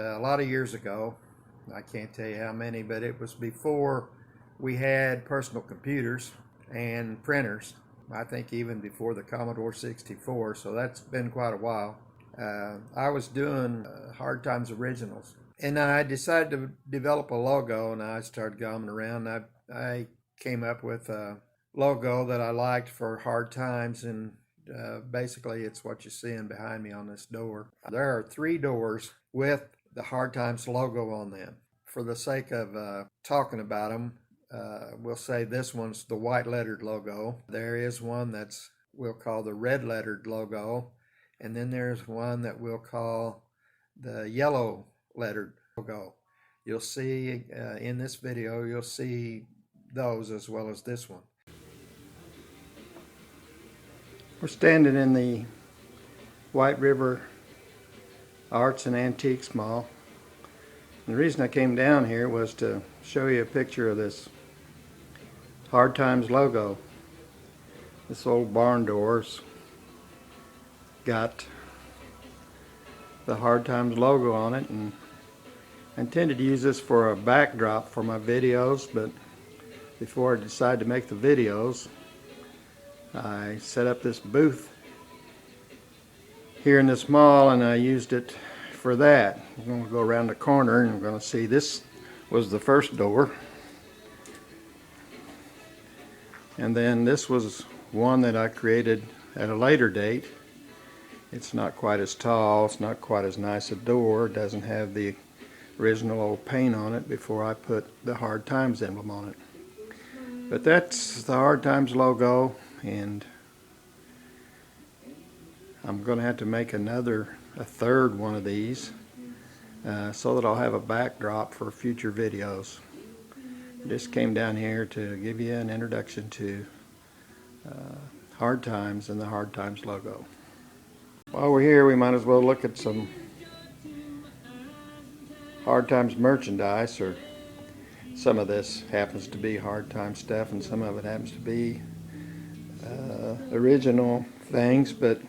A lot of years ago, I can't tell you how many, but it was before we had personal computers and printers. I think even before the Commodore 64, so that's been quite a while. I was doing Hard Times Originals, and I decided to develop a logo, and I started going around. I came up with a logo that I liked for Hard Times, and basically it's what you're seeing behind me on this door. There are 3 doors with the Hard Times logo on them. For the sake of talking about them, we'll say this one's the white lettered logo. There is one that's we'll call the red lettered logo, and then there's one that we'll call the yellow lettered logo. You'll see in this video, you'll see those as well as this one. We're standing in the White River Arts and Antiques Mall. And the reason I came down here was to show you a picture of this Hard Times logo. This old barn door's got the Hard Times logo on it, and I intended to use this for a backdrop for my videos, but before I decided to make the videos, I set up this booth here in this mall, and I used it for that. I'm going to go around the corner and I'm going to see this was the first door, and then this was one that I created at a later date. It's not quite as tall, it's not quite as nice a door, it doesn't have the original old paint on it before I put the Hard Times emblem on it. But that's the Hard Times logo, and I'm going to have to make a third one of these so that I'll have a backdrop for future videos. Just came down here to give you an introduction to Hard Times and the Hard Times logo. While we're here, we might as well look at some Hard Times merchandise, or some of this happens to be Hard Times stuff and some of it happens to be original things, but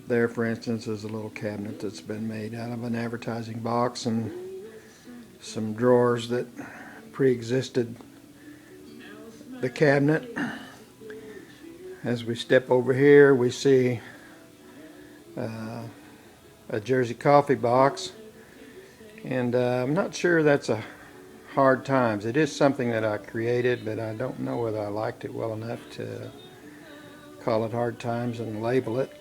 there, for instance, is a little cabinet that's been made out of an advertising box, and some drawers that pre-existed the cabinet. As we step over here, we see a Jersey coffee box, and I'm not sure that's a Hard Times. It is something that I created, but I don't know whether I liked it well enough to call it Hard Times and label it.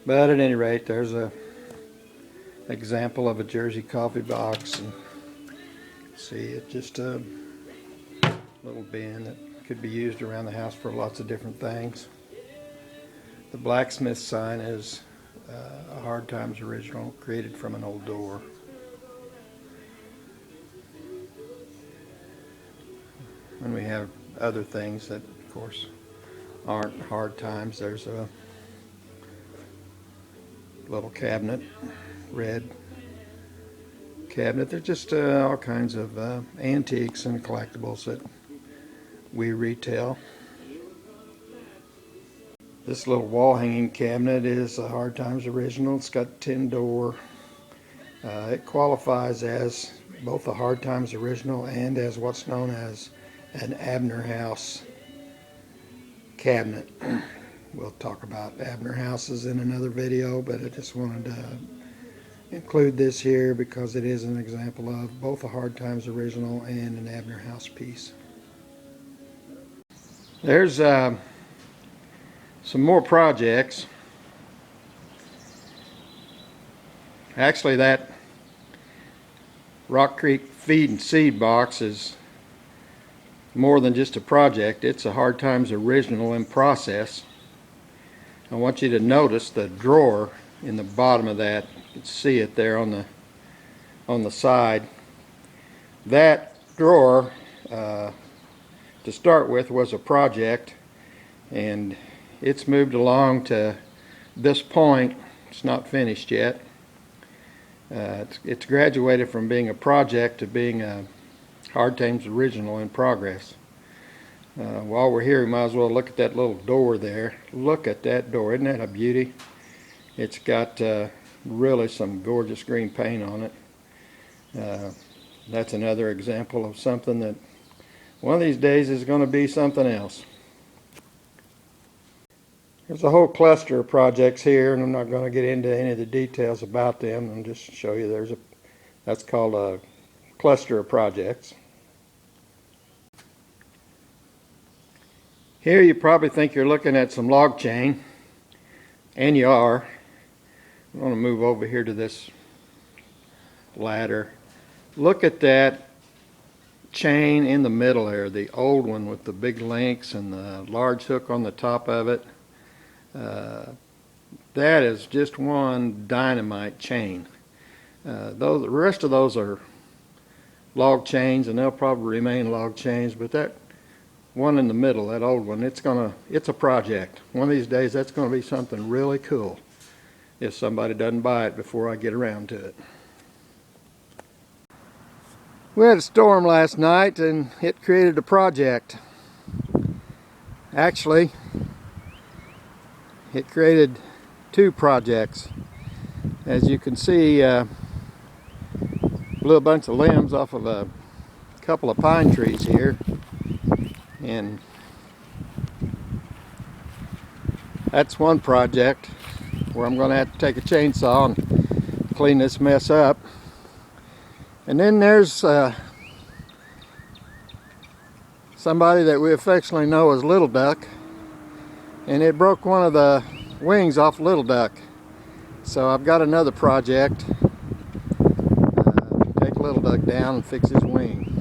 But at any rate, there's a example of a Jersey coffee box, and see, it's just a little bin that could be used around the house for lots of different things. The blacksmith sign is a Hard Times original, created from an old door. And we have other things that, of course, aren't Hard Times. There's a little cabinet, red cabinet. They're just all kinds of antiques and collectibles that we retail. This little wall hanging cabinet is a Hard Times original. It's got tin door. It qualifies as both a Hard Times original and as what's known as an Abner House cabinet. We'll talk about Abner houses in another video, but I just wanted to include this here because it is an example of both a Hard Times original and an Abner House piece. There's some more projects. Actually, that Rock Creek feed and seed box is more than just a project. It's a Hard Times original in process. I want you to notice the drawer in the bottom of that. You can see it there on the side. That drawer, to start with, was a project, and it's moved along to this point. It's not finished yet. It's graduated from being a project to being a Hard Times original in progress. While we're here, we might as well look at that little door there. Look at that door. Isn't that a beauty? It's got really some gorgeous green paint on it. That's another example of something that one of these days is going to be something else. There's a whole cluster of projects here, and I'm not going to get into any of the details about them. I'll just show you that's called a cluster of projects. Here you probably think you're looking at some log chain, and you are. I'm going to move over here to this ladder. Look at that chain in the middle there, the old one with the big links and the large hook on the top of it. That is just one dynamite chain. The rest of those are log chains, and they'll probably remain log chains, but that one in the middle, that old one, it's a project. One of these days that's going to be something really cool if somebody doesn't buy it before I get around to it. We had a storm last night and it created a project. Actually, it created two projects. As you can see, blew a bunch of limbs off of a couple of pine trees here, and that's one project where I'm going to have to take a chainsaw and clean this mess up. And then there's somebody that we affectionately know as Little Duck, and it broke one of the wings off Little Duck. So I've got another project, take Little Duck down and fix his wing.